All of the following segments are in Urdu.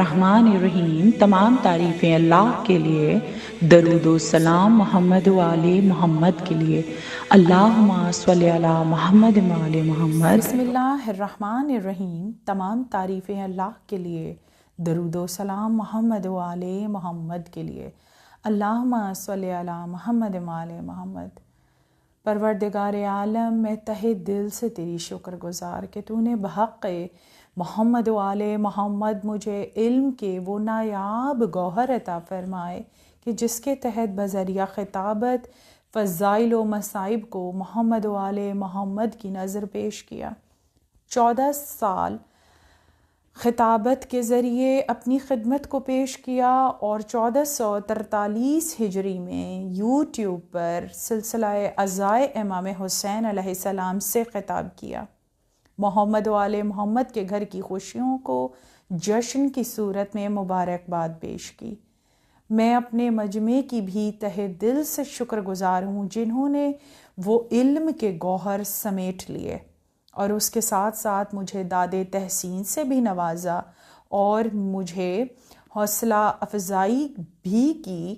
الرحمن الرحیم۔ تمام تعریفیں اللہ کے لیے، درود و سلام محمد و آل محمد کے لیے۔ اللہم صلی علی محمد و آل محمد۔ بسم اللہ الرحمن الرحیم۔ تمام تعریفیں اللہ کے لیے، درود و سلام محمد و آل محمد کے لیے۔ اللہم صلی علی محمد و آل محمد۔ پروردگار عالم، میں تہہ دل سے تیری شکر گزار کہ تو نے بحق محمد و آل محمد مجھے علم کے وہ نایاب گوہر عطا فرمائے کہ جس کے تحت بذریعہ خطابت فضائل و مصائب کو محمد و آل محمد کی نظر پیش کیا۔ 14 سال خطابت کے ذریعے اپنی خدمت کو پیش کیا اور 1443 ہجری میں یوٹیوب پر سلسلہ عزائے امام حسین علیہ السلام سے خطاب کیا۔ محمد و آل محمد کے گھر کی خوشیوں کو جشن کی صورت میں مبارکباد پیش کی۔ میں اپنے مجمع کی بھی تہہ دل سے شکر گزار ہوں جنہوں نے وہ علم کے گوہر سمیٹ لیے اور اس کے ساتھ ساتھ مجھے داد تحسین سے بھی نوازا اور مجھے حوصلہ افزائی بھی کی،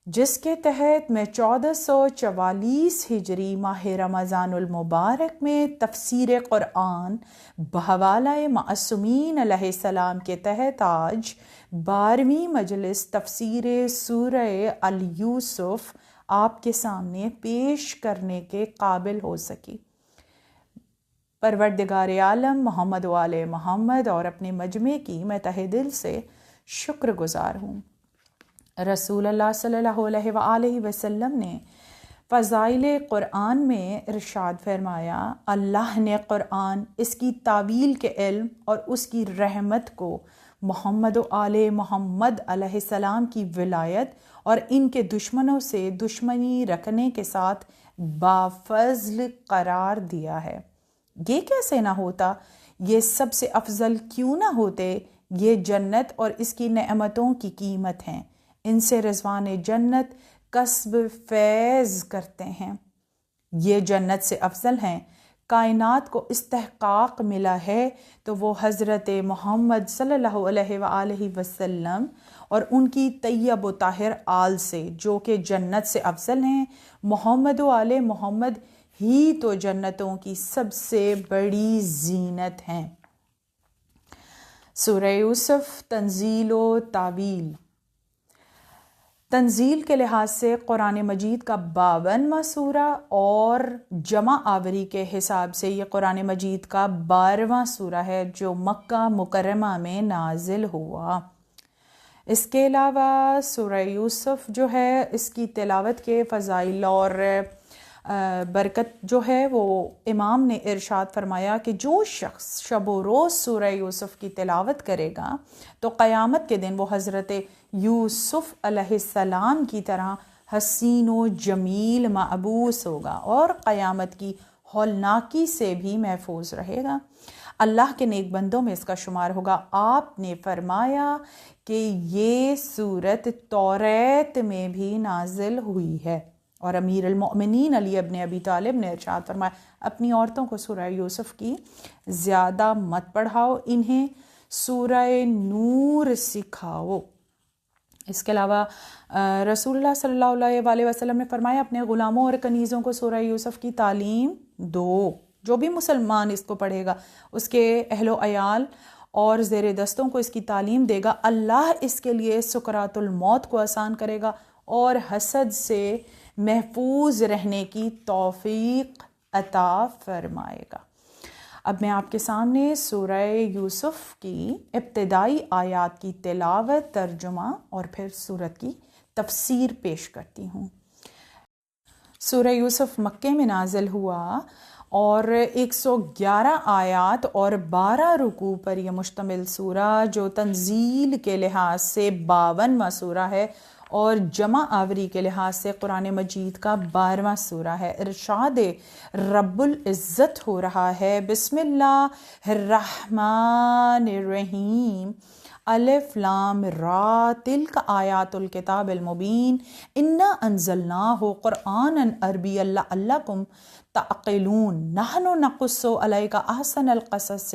جس کے تحت میں 1444 ہجری ماہ رمضان المبارک میں تفسیر قرآن بحوالہ معصومین علیہ السلام کے تحت آج 12ویں مجلس تفسیر سورہ الیوسف آپ کے سامنے پیش کرنے کے قابل ہو سکی۔ پروردگار عالم، محمد و آل محمد اور اپنے مجمع کی میں تہہ دل سے شکر گزار ہوں۔ رسول اللہ صلی اللہ علیہ وآلہ وسلم نے فضائل قرآن میں ارشاد فرمایا، اللہ نے قرآن، اس کی تعویل کے علم اور اس کی رحمت کو محمد و آل محمد علیہ السلام کی ولایت اور ان کے دشمنوں سے دشمنی رکھنے کے ساتھ بافضل قرار دیا ہے۔ یہ کیسے نہ ہوتا؟ یہ سب سے افضل کیوں نہ ہوتے؟ یہ جنت اور اس کی نعمتوں کی قیمت ہیں، ان سے رضوان جنت کسب فیض کرتے ہیں، یہ جنت سے افضل ہیں۔ کائنات کو استحقاق ملا ہے تو وہ حضرت محمد صلی اللہ علیہ وآلہ وسلم اور ان کی طیب و طاہر آل سے، جو کہ جنت سے افضل ہیں۔ محمد و آل محمد ہی تو جنتوں کی سب سے بڑی زینت ہیں۔ سورہ یوسف، تنزیل و تعویل۔ تنزیل کے لحاظ سے قرآن مجید کا 52واں سورہ اور جمع آوری کے حساب سے یہ قرآن مجید کا 12واں سورہ ہے جو مکہ مکرمہ میں نازل ہوا۔ اس کے علاوہ سورہ یوسف جو ہے، اس کی تلاوت کے فضائل اور برکت جو ہے وہ امام نے ارشاد فرمایا کہ جو شخص شب و روز سورہ یوسف کی تلاوت کرے گا تو قیامت کے دن وہ حضرت یوسف علیہ السلام کی طرح حسین و جمیل معبوس ہوگا اور قیامت کی ہولناکی سے بھی محفوظ رہے گا، اللہ کے نیک بندوں میں اس کا شمار ہوگا۔ آپ نے فرمایا کہ یہ سورت توریت میں بھی نازل ہوئی ہے، اور امیر المؤمنین علی ابن ابی طالب نے ارشاد فرمایا، اپنی عورتوں کو سورہ یوسف کی زیادہ مت پڑھاؤ، انہیں سورہ نور سکھاؤ۔ اس کے علاوہ رسول اللہ صلی اللہ علیہ وآلہ وسلم نے فرمایا، اپنے غلاموں اور کنیزوں کو سورہ یوسف کی تعلیم دو، جو بھی مسلمان اس کو پڑھے گا اس کے اہل و عیال اور زیر دستوں کو اس کی تعلیم دے گا، اللہ اس کے لیے سکرات الموت کو آسان کرے گا اور حسد سے محفوظ رہنے کی توفیق عطا فرمائے گا۔ اب میں آپ کے سامنے سورہ یوسف کی ابتدائی آیات کی تلاوت، ترجمہ اور پھر سورت کی تفسیر پیش کرتی ہوں۔ سورہ یوسف مکے میں نازل ہوا اور 111 آیات اور 12 رکوع پر یہ مشتمل سورہ، جو تنزیل کے لحاظ سے 52واں سورہ ہے اور جمع آوری کے لحاظ سے قرآن مجید کا 12واں سورہ ہے۔ ارشاد رب العزت ہو رہا ہے، بسم اللہ الرحمن الرحیم، الف لام را، تلک آیات الکتاب المبین، انا انزلناہ قرآنا عربیا لعلکم تعقلون، نحن نقص علیک احسن القصص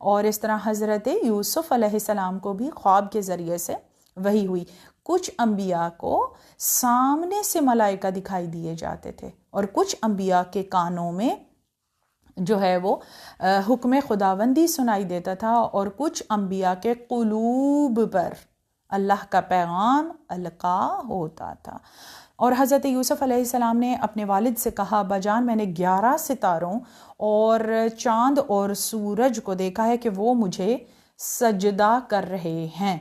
اور اس طرح حضرت یوسف علیہ السلام کو بھی خواب کے ذریعے سے وحی ہوئی. کچھ انبیاء کو سامنے سے ملائکہ دکھائی دیے جاتے تھے اور کچھ انبیاء کے کانوں میں جو ہے وہ حکم خداوندی سنائی دیتا تھا اور کچھ انبیاء کے قلوب پر اللہ کا پیغام القا ہوتا تھا. اور حضرت یوسف علیہ السلام نے اپنے والد سے کہا ابا جان میں نے 11 ستاروں اور چاند اور سورج کو دیکھا ہے کہ وہ مجھے سجدہ کر رہے ہیں.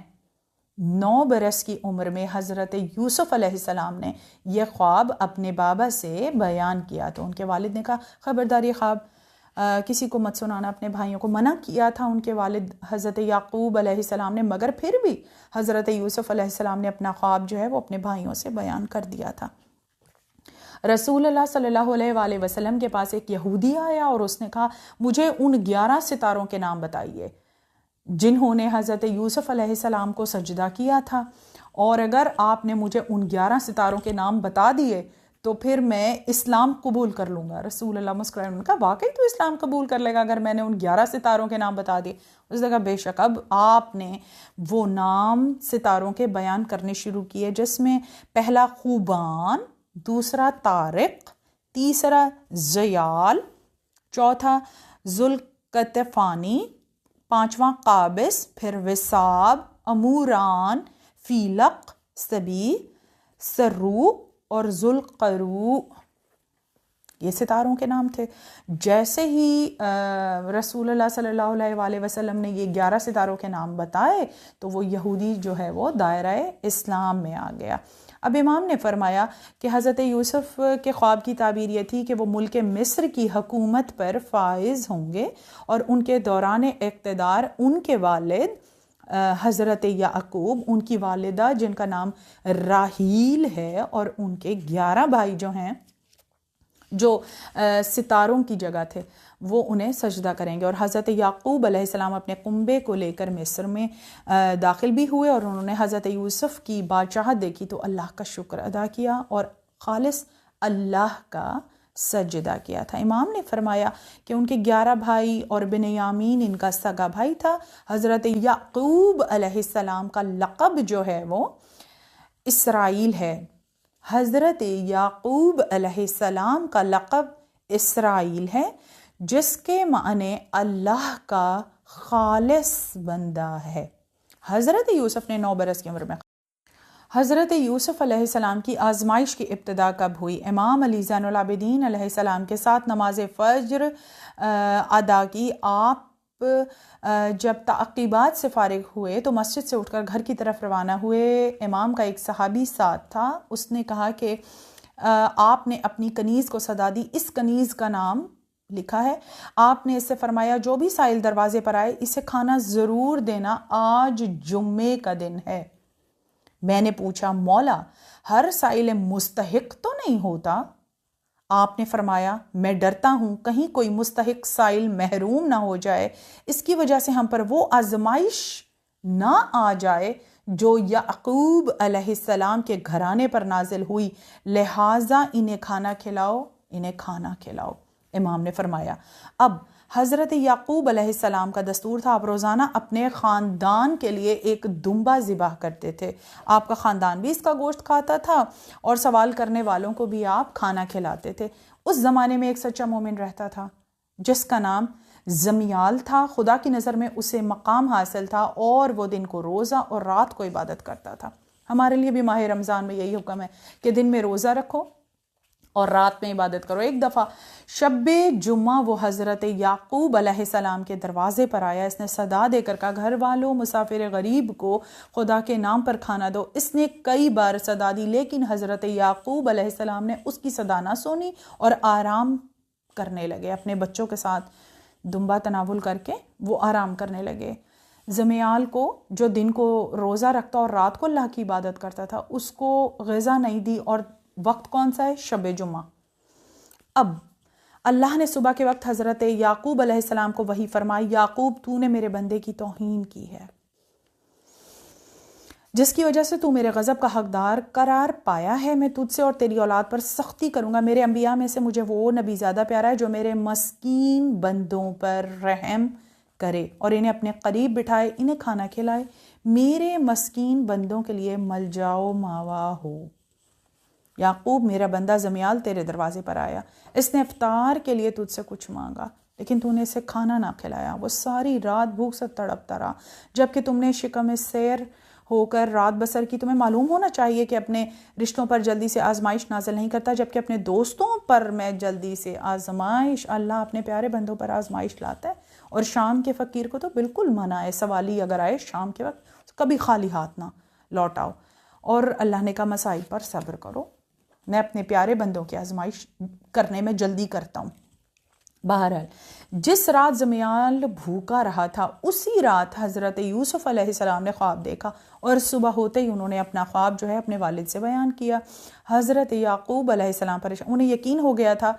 9 برس کی عمر میں حضرت یوسف علیہ السلام نے یہ خواب اپنے بابا سے بیان کیا تو ان کے والد نے کہا خبردار یہ خواب کسی کو مت سنانا. اپنے بھائیوں کو منع کیا تھا ان کے والد حضرت یعقوب علیہ السلام نے, مگر پھر بھی حضرت یوسف علیہ السلام نے اپنا خواب جو ہے وہ اپنے بھائیوں سے بیان کر دیا تھا. رسول اللہ صلی اللہ علیہ وآلہ وسلم کے پاس ایک یہودی آیا اور اس نے کہا مجھے ان 11 ستاروں کے نام بتائیے جنہوں نے حضرت یوسف علیہ السلام کو سجدہ کیا تھا, اور اگر آپ نے مجھے ان 11 ستاروں کے نام بتا دیے تو پھر میں اسلام قبول کر لوں گا. رسول اللہ مسکرائے نے کہا واقعی تو اسلام قبول کر لے گا اگر میں نے ان 11 ستاروں کے نام بتا دیے؟ اس نے کہا بے شک. اب آپ نے وہ نام ستاروں کے بیان کرنے شروع کیے جس میں پہلا خوبان, دوسرا طارق, تیسرا زیال, چوتھا ذوالکتفانی, پانچواں قابس, پھر وساب, اموران, فیلق, سبی, سروق اور ذوالقروء. یہ ستاروں کے نام تھے. جیسے ہی رسول اللہ صلی اللہ علیہ وآلہ وسلم نے یہ 11 ستاروں کے نام بتائے تو وہ یہودی جو ہے وہ دائرہ اسلام میں آ گیا. اب امام نے فرمایا کہ حضرت یوسف کے خواب کی تعبیر یہ تھی کہ وہ ملک مصر کی حکومت پر فائز ہوں گے اور ان کے دوران اقتدار ان کے والد حضرت یعقوب, ان کی والدہ جن کا نام راحیل ہے, اور ان کے 11 بھائی جو ہیں جو ستاروں کی جگہ تھے وہ انہیں سجدہ کریں گے. اور حضرت یعقوب علیہ السلام اپنے کنبے کو لے کر مصر میں داخل بھی ہوئے اور انہوں نے حضرت یوسف کی بادشاہت دیکھی تو اللہ کا شکر ادا کیا اور خالص اللہ کا سجدہ کیا تھا. امام نے فرمایا کہ ان کے 11 بھائی اور بنیامین ان کا سگا بھائی تھا. حضرت یعقوب علیہ السلام کا لقب جو ہے وہ اسرائیل ہے. حضرت یعقوب علیہ السلام کا لقب اسرائیل ہے جس کے معنی اللہ کا خالص بندہ ہے. حضرت یوسف نے 9 برس کی عمر میں حضرت یوسف علیہ السلام کی آزمائش کی ابتدا کب ہوئی؟ امام علی زین العابدین علیہ السلام کے ساتھ نماز فجر ادا کی. آپ جب تعقیبات سے فارغ ہوئے تو مسجد سے اٹھ کر گھر کی طرف روانہ ہوئے. امام کا ایک صحابی ساتھ تھا. اس نے کہا کہ آپ نے اپنی کنیز کو صدا دی. اس کنیز کا نام لکھا ہے. آپ نے اس سے فرمایا جو بھی سائل دروازے پر آئے اسے کھانا ضرور دینا, آج جمعے کا دن ہے. میں نے پوچھا مولا ہر سائل مستحق تو نہیں ہوتا؟ آپ نے فرمایا میں ڈرتا ہوں کہیں کوئی مستحق سائل محروم نہ ہو جائے, اس کی وجہ سے ہم پر وہ آزمائش نہ آ جائے جو یعقوب علیہ السلام کے گھرانے پر نازل ہوئی, لہٰذا انہیں کھانا کھلاؤ, انہیں کھانا کھلاؤ. امام نے فرمایا اب حضرت یعقوب علیہ السلام کا دستور تھا آپ روزانہ اپنے خاندان کے لیے ایک دمبا ذبح کرتے تھے. آپ کا خاندان بھی اس کا گوشت کھاتا تھا اور سوال کرنے والوں کو بھی آپ کھانا کھلاتے تھے. اس زمانے میں ایک سچا مومن رہتا تھا جس کا نام زمیال تھا. خدا کی نظر میں اسے مقام حاصل تھا اور وہ دن کو روزہ اور رات کو عبادت کرتا تھا. ہمارے لیے بھی ماہ رمضان میں یہی حکم ہے کہ دن میں روزہ رکھو اور رات میں عبادت کرو. ایک دفعہ شب جمعہ وہ حضرت یعقوب علیہ السلام کے دروازے پر آیا. اس نے صدا دے کر کہا گھر والوں مسافر غریب کو خدا کے نام پر کھانا دو. اس نے کئی بار صدا دی لیکن حضرت یعقوب علیہ السلام نے اس کی صدا نہ سنی اور آرام کرنے لگے. اپنے بچوں کے ساتھ دمبا تناول کر کے وہ آرام کرنے لگے. زمیال کو جو دن کو روزہ رکھتا اور رات کو اللہ کی عبادت کرتا تھا اس کو غذا نہیں دی. اور وقت کون سا ہے؟ شب جمعہ. اب اللہ نے صبح کے وقت حضرت یعقوب علیہ السلام کو وحی فرمائی یعقوب تو نے میرے بندے کی توہین کی ہے جس کی وجہ سے تو میرے غضب کا حقدار قرار پایا ہے. میں تجھ سے اور تیری اولاد پر سختی کروں گا. میرے انبیاء میں سے مجھے وہ نبی زیادہ پیارا ہے جو میرے مسکین بندوں پر رحم کرے اور انہیں اپنے قریب بٹھائے، انہیں کھانا کھلائے، میرے مسکین بندوں کے لیے ملجاؤ ماوا ہو۔ یعقوب میرا بندہ زمیال تیرے دروازے پر آیا، اس نے افطار کے لیے تجھ سے کچھ مانگا لیکن تو نے اسے کھانا نہ کھلایا، وہ ساری رات بھوک سے تڑپتا رہا جبکہ تم نے شکم سیر ہو کر رات بسر کی۔ تمہیں معلوم ہونا چاہیے کہ اپنے رشتوں پر جلدی سے آزمائش نازل نہیں کرتا جبکہ اپنے دوستوں پر میں جلدی سے آزمائش، اللہ اپنے پیارے بندوں پر آزمائش لاتا ہے۔ اور شام کے فقیر کو تو بالکل منع ہے، سوالی اگر آئے شام کے وقت کبھی خالی ہاتھ نہ لوٹاؤ، اور اللہ نے کہا مسائل پر صبر کرو، میں اپنے پیارے بندوں کی آزمائش کرنے میں جلدی کرتا ہوں۔ بہرحال جس رات زمیال بھوکا رہا تھا اسی رات حضرت یوسف علیہ السلام نے خواب دیکھا اور صبح ہوتے ہی انہوں نے اپنا خواب جو ہے اپنے والد سے بیان کیا۔ حضرت یعقوب علیہ السلام پر انہیں یقین ہو گیا تھا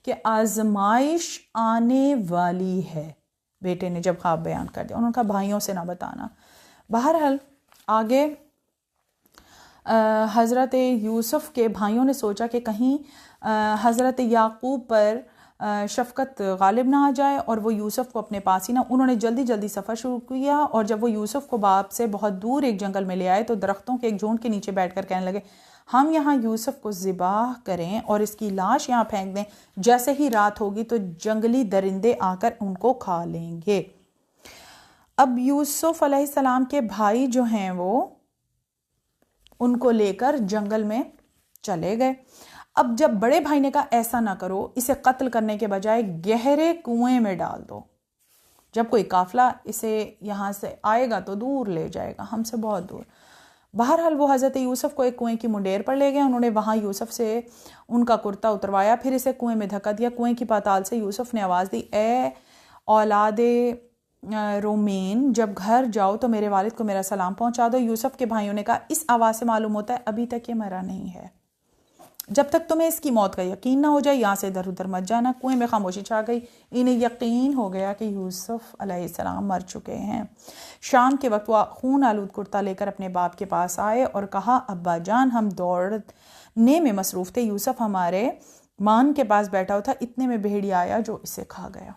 کہ آزمائش آنے والی ہے۔ بیٹے نے جب خواب بیان کر دیا، انہوں نے کہا بھائیوں سے نہ بتانا۔ بہرحال آگے حضرت یوسف کے بھائیوں نے سوچا کہ کہیں حضرت یعقوب پر شفقت غالب نہ آ جائے اور وہ یوسف کو اپنے پاس ہی نہ۔ انہوں نے جلدی جلدی سفر شروع کیا اور جب وہ یوسف کو باپ سے بہت دور ایک جنگل میں لے آئے تو درختوں کے ایک جھونڈ کے نیچے بیٹھ کر کہنے لگے، ہم یہاں یوسف کو ذبح کریں اور اس کی لاش یہاں پھینک دیں، جیسے ہی رات ہوگی تو جنگلی درندے آ کر ان کو کھا لیں گے۔ اب یوسف علیہ السلام کے بھائی جو ہیں وہ ان کو لے کر جنگل میں چلے گئے۔ اب جب بڑے بھائی نے کہا ایسا نہ کرو، اسے قتل کرنے کے بجائے گہرے کنویں میں ڈال دو، جب کوئی قافلہ اسے یہاں سے آئے گا تو دور لے جائے گا، ہم سے بہت دور۔ بہرحال وہ حضرت یوسف کو ایک کنویں کی منڈیر پر لے گئے، انہوں نے وہاں یوسف سے ان کا کرتا اتروایا، پھر اسے کنویں میں دھکا دیا۔ کنویں کی پاتال سے یوسف نے آواز دی، اے اولاد رومین، جب گھر جاؤ تو میرے والد کو میرا سلام پہنچا دو۔ یوسف کے بھائیوں نے کہا اس آواز سے معلوم ہوتا ہے ابھی تک یہ مرا نہیں ہے، جب تک تمہیں اس کی موت کا یقین نہ ہو جائے یہاں سے ادھر ادھر مت جانا۔ کنویں میں خاموشی چھا گئی، انہیں یقین ہو گیا کہ یوسف علیہ السلام مر چکے ہیں۔ شام کے وقت وہ خون آلود کرتا لے کر اپنے باپ کے پاس آئے اور کہا، ابا جان ہم دوڑنے میں مصروف تھے، یوسف ہمارے مان کے پاس بیٹھا ہوا تھا، اتنے میں بھیڑیا آیا جو اسے کھا گیا۔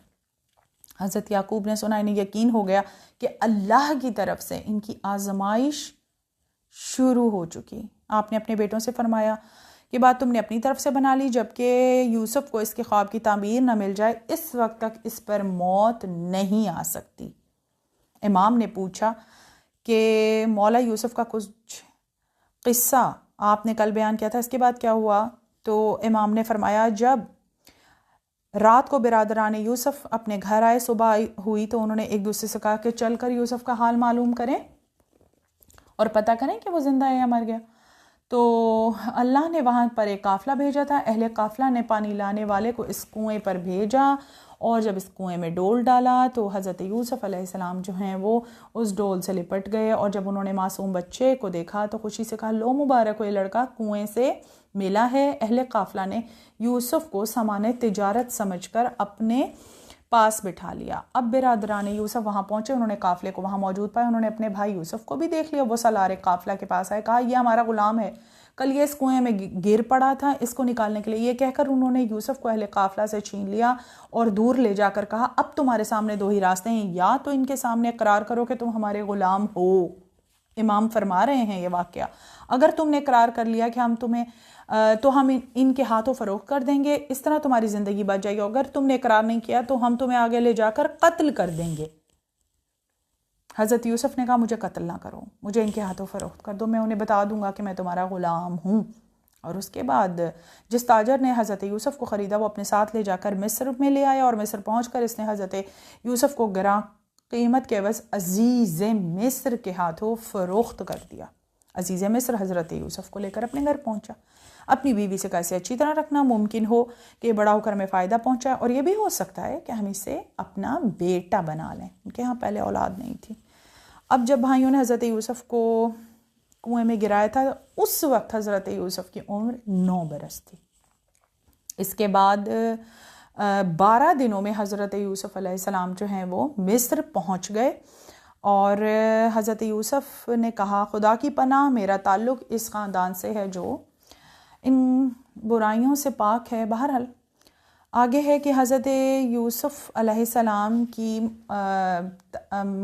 حضرت یعقوب نے سنا، انہیں یقین ہو گیا کہ اللہ کی طرف سے ان کی آزمائش شروع ہو چکی۔ آپ نے اپنے بیٹوں سے فرمایا کہ بات تم نے اپنی طرف سے بنا لی، جبکہ یوسف کو اس کے خواب کی تعبیر نہ مل جائے اس وقت تک اس پر موت نہیں آ سکتی۔ امام نے پوچھا کہ مولا یوسف کا کچھ قصہ آپ نے کل بیان کیا تھا، اس کے بعد کیا ہوا؟ تو امام نے فرمایا جب رات کو برادران یوسف اپنے گھر آئے، صبح ہوئی تو انہوں نے ایک دوسرے سے کہا کہ چل کر یوسف کا حال معلوم کریں اور پتہ کریں کہ وہ زندہ ہے یا مر گیا۔ تو اللہ نے وہاں پر ایک قافلہ بھیجا تھا، اہل قافلہ نے پانی لانے والے کو اس کنویں پر بھیجا اور جب اس کنویں میں ڈول ڈالا تو حضرت یوسف علیہ السلام جو ہیں وہ اس ڈول سے لپٹ گئے، اور جب انہوں نے معصوم بچے کو دیکھا تو خوشی سے کہا، لو مبارک ہو، یہ لڑکا کنویں سے ملا ہے۔ اہل قافلہ نے یوسف کو سامان تجارت سمجھ کر اپنے پاس بٹھا لیا۔ اب برادران یوسف وہاں پہنچے، انہوں نے قافلے کو وہاں موجود پایا، انہوں نے اپنے بھائی یوسف کو بھی دیکھ لیا، وہ سالار قافلہ کے پاس آئے، کہا یہ ہمارا غلام ہے، کل یہ اس کنویں میں گر پڑا تھا، اس کو نکالنے کے لیے۔ یہ کہہ کر انہوں نے یوسف کو اہل قافلہ سے چھین لیا اور دور لے جا کر کہا، اب تمہارے سامنے دو ہی راستے ہیں، یا تو ان کے سامنے اقرار کرو کہ تم ہمارے غلام ہو، امام فرما رہے ہیں یہ واقعہ، اگر تم نے اقرار کر لیا کہ ہم تمہیں تو ہم ان کے ہاتھوں فروخت کر دیں گے، اس طرح تمہاری زندگی بچ جائے گی، اگر تم نے اقرار نہیں کیا تو ہم تمہیں آگے لے جا کر قتل کر دیں گے۔ حضرت یوسف نے کہا مجھے قتل نہ کرو، مجھے ان کے ہاتھوں فروخت کر دو، میں انہیں بتا دوں گا کہ میں تمہارا غلام ہوں۔ اور اس کے بعد جس تاجر نے حضرت یوسف کو خریدا وہ اپنے ساتھ لے جا کر مصر میں لے آیا، اور مصر پہنچ کر اس نے حضرت یوسف کو گراں قیمت کے عوض عزیز مصر کے ہاتھوں فروخت کر دیا۔ عزیز مصر حضرت یوسف کو لے کر اپنے گھر پہنچا، اپنی بیوی سے کیسے اچھی طرح رکھنا، ممکن ہو کہ بڑا ہو کر ہمیں فائدہ پہنچائے، اور یہ بھی ہو سکتا ہے کہ ہم اسے اپنا بیٹا بنا لیں، ان کے ہاں پہلے اولاد نہیں تھی۔ اب جب بھائیوں نے حضرت یوسف کو کنویں میں گرایا تھا اس وقت حضرت یوسف کی عمر 9 برس تھی۔ اس کے بعد 12 دنوں میں حضرت یوسف علیہ السلام جو ہیں وہ مصر پہنچ گئے، اور حضرت یوسف نے کہا، خدا کی پناہ میرا تعلق اس خاندان سے ہے جو ان برائیوں سے پاک ہے۔ بہرحال آگے ہے کہ حضرت یوسف علیہ السلام کی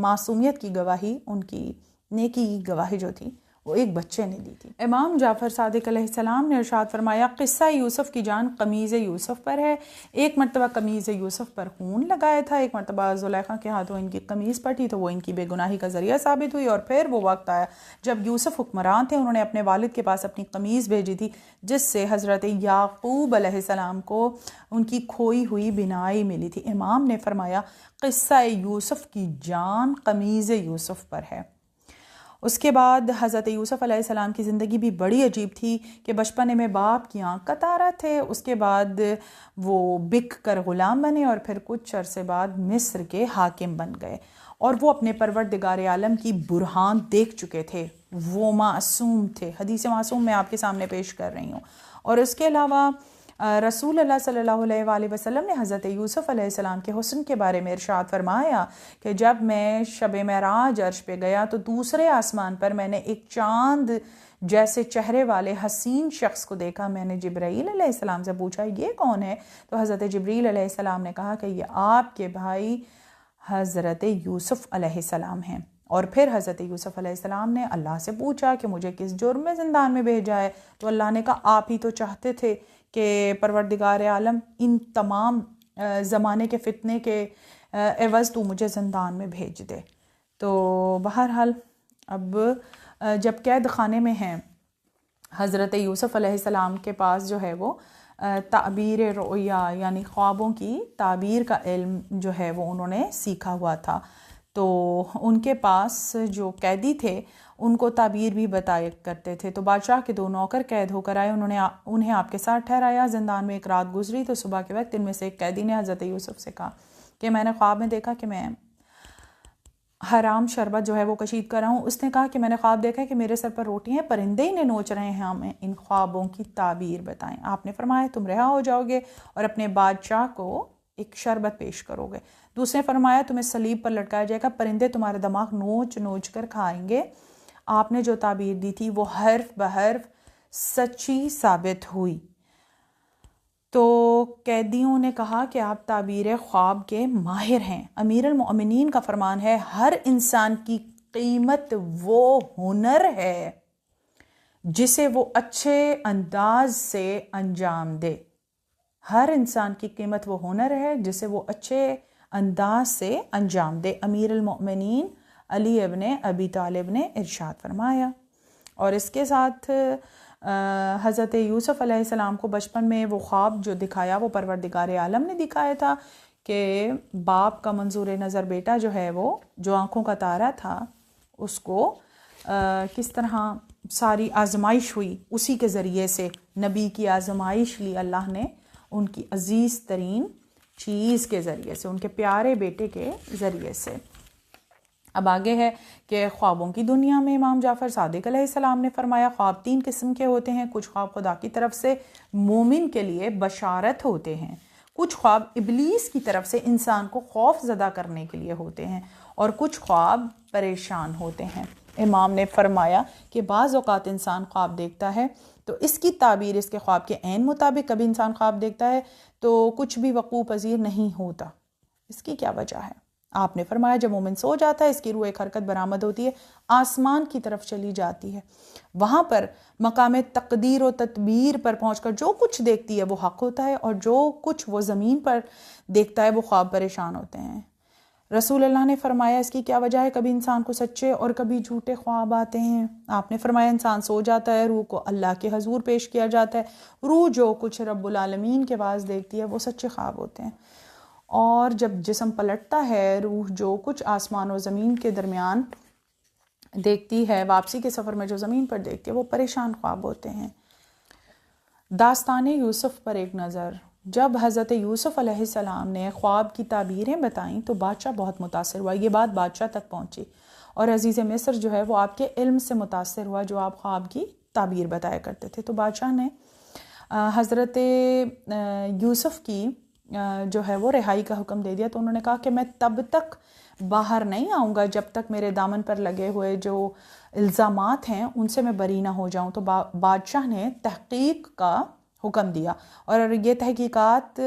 معصومیت کی گواہی، ان کی نیکی کی گواہی جو تھی وہ ایک بچے نے دی تھی۔ امام جعفر صادق علیہ السلام نے ارشاد فرمایا، قصہ یوسف کی جان قمیض یوسف پر ہے۔ ایک مرتبہ قمیض یوسف پر خون لگایا تھا، ایک مرتبہ زلیخا کے ہاتھوں ان کی قمیض پٹی تو وہ ان کی بے گناہی کا ذریعہ ثابت ہوئی، اور پھر وہ وقت آیا جب یوسف حکمران تھے، انہوں نے اپنے والد کے پاس اپنی قمیض بھیجی تھی جس سے حضرت یعقوب علیہ السلام کو ان کی کھوئی ہوئی بینائی ملی تھی۔ امام نے فرمایا، قصہ یوسف کی جان قمیض یوسف پر ہے۔ اس کے بعد حضرت یوسف علیہ السلام کی زندگی بھی بڑی عجیب تھی کہ بچپنے میں باپ کی آنکھ کا تارا تھے، اس کے بعد وہ بک کر غلام بنے اور پھر کچھ عرصے بعد مصر کے حاکم بن گئے، اور وہ اپنے پروردگار عالم کی برہان دیکھ چکے تھے، وہ معصوم تھے۔ حدیث معصوم میں آپ کے سامنے پیش کر رہی ہوں۔ اور اس کے علاوہ رسول اللہ صلی اللہ علیہ وآلہ وسلم نے حضرت یوسف علیہ السلام کے حسن کے بارے میں ارشاد فرمایا کہ جب میں شب معراج عرش پہ گیا تو دوسرے آسمان پر میں نے ایک چاند جیسے چہرے والے حسین شخص کو دیکھا۔ میں نے جبرائیل علیہ السلام سے پوچھا، یہ کون ہے؟ تو حضرت جبریل علیہ السلام نے کہا کہ یہ آپ کے بھائی حضرت یوسف علیہ السلام ہیں۔ اور پھر حضرت یوسف علیہ السلام نے اللہ سے پوچھا کہ مجھے کس جرم میں زندان میں بھیجا ہے؟ تو اللہ نے کہا، آپ ہی تو چاہتے تھے کہ پروردگار عالم ان تمام زمانے کے فتنے کے عوض تو مجھے زندان میں بھیج دے۔ تو بہرحال اب جب قید خانے میں ہیں، حضرت یوسف علیہ السلام کے پاس جو ہے وہ تعبیر رؤیا یعنی خوابوں کی تعبیر کا علم جو ہے وہ انہوں نے سیکھا ہوا تھا، تو ان کے پاس جو قیدی تھے ان کو تعبیر بھی بتایا کرتے تھے۔ تو بادشاہ کے 2 نوکر قید ہو کر آئے، انہیں آپ کے ساتھ ٹھہرایا، زندان میں ایک رات گزری تو صبح کے وقت ان میں سے ایک قیدی نے حضرت یوسف سے کہا کہ میں نے خواب میں دیکھا کہ میں حرام شربت جو ہے وہ کشید کر رہا ہوں۔ اس نے کہا کہ میں نے خواب دیکھا کہ میرے سر پر روٹی ہیں، پرندے انہیں نوچ رہے ہیں، ہمیں ان خوابوں کی تعبیر بتائیں۔ آپ نے فرمایا، تم رہا ہو جاؤ گے اور اپنے بادشاہ کو ایک شربت پیش کرو گے۔ دوسرے فرمایا، تمہیں صلیب پر لٹکایا جائے گا، پرندے تمہارا دماغ نوچ نوچ کر کھائیں گے۔ آپ نے جو تعبیر دی تھی وہ حرف بحرف سچی ثابت ہوئی۔ تو قیدیوں نے کہا کہ آپ تعبیر خواب کے ماہر ہیں۔ امیر المؤمنین کا فرمان ہے، ہر انسان کی قیمت وہ ہنر ہے جسے وہ اچھے انداز سے انجام دے۔ ہر انسان کی قیمت وہ ہنر ہے جسے وہ اچھے انداز سے انجام دے، امیر المؤمنین علی ابن ابی طالب نے ارشاد فرمایا۔ اور اس کے ساتھ حضرت یوسف علیہ السلام کو بچپن میں وہ خواب جو دکھایا وہ پروردگار عالم نے دکھایا تھا کہ باپ کا منظور نظر بیٹا جو ہے وہ جو آنکھوں کا تارا تھا اس کو کس طرح ساری آزمائش ہوئی، اسی کے ذریعے سے نبی کی آزمائش لی اللہ نے ان کی عزیز ترین چیز کے ذریعے سے، ان کے پیارے بیٹے کے ذریعے سے۔ اب آگے ہے کہ خوابوں کی دنیا میں امام جعفر صادق علیہ السلام نے فرمایا، خواب 3 قسم کے ہوتے ہیں۔ کچھ خواب خدا کی طرف سے مومن کے لیے بشارت ہوتے ہیں، کچھ خواب ابلیس کی طرف سے انسان کو خوف زدہ کرنے کے لیے ہوتے ہیں، اور کچھ خواب پریشان ہوتے ہیں۔ امام نے فرمایا کہ بعض اوقات انسان خواب دیکھتا ہے تو اس کی تعبیر اس کے خواب کے عین مطابق، کبھی انسان خواب دیکھتا ہے تو کچھ بھی وقوع پذیر نہیں ہوتا۔ اس کی کیا وجہ ہے؟ آپ نے فرمایا، جب مومن سو جاتا ہے اس کی روح ایک حرکت برآمد ہوتی ہے، آسمان کی طرف چلی جاتی ہے، وہاں پر مقام تقدیر و تدبیر پر پہنچ کر جو کچھ دیکھتی ہے وہ حق ہوتا ہے، اور جو کچھ وہ زمین پر دیکھتا ہے وہ خواب پریشان ہوتے ہیں۔ رسول اللہ نے فرمایا اس کی کیا وجہ ہے؟ کبھی انسان کو سچے اور کبھی جھوٹے خواب آتے ہیں۔ آپ نے فرمایا انسان سو جاتا ہے، روح کو اللہ کے حضور پیش کیا جاتا ہے، روح جو کچھ رب العالمین کے پاس دیکھتی ہے وہ سچے خواب ہوتے ہیں، اور جب جسم پلٹتا ہے، روح جو کچھ آسمان و زمین کے درمیان دیکھتی ہے، واپسی کے سفر میں جو زمین پر دیکھتی ہے وہ پریشان خواب ہوتے ہیں۔ داستان یوسف پر ایک نظر۔ جب حضرت یوسف علیہ السلام نے خواب کی تعبیریں بتائیں تو بادشاہ بہت متاثر ہوا، یہ بات بادشاہ تک پہنچی، اور عزیز مصر جو ہے وہ آپ کے علم سے متاثر ہوا جو آپ خواب کی تعبیر بتایا کرتے تھے۔ تو بادشاہ نے حضرت یوسف کی جو ہے وہ رہائی کا حکم دے دیا۔ تو انہوں نے کہا کہ میں تب تک باہر نہیں آؤں گا جب تک میرے دامن پر لگے ہوئے جو الزامات ہیں ان سے میں بری نہ ہو جاؤں۔ تو بادشاہ نے تحقیق کا حکم دیا۔ اور یہ تحقیقات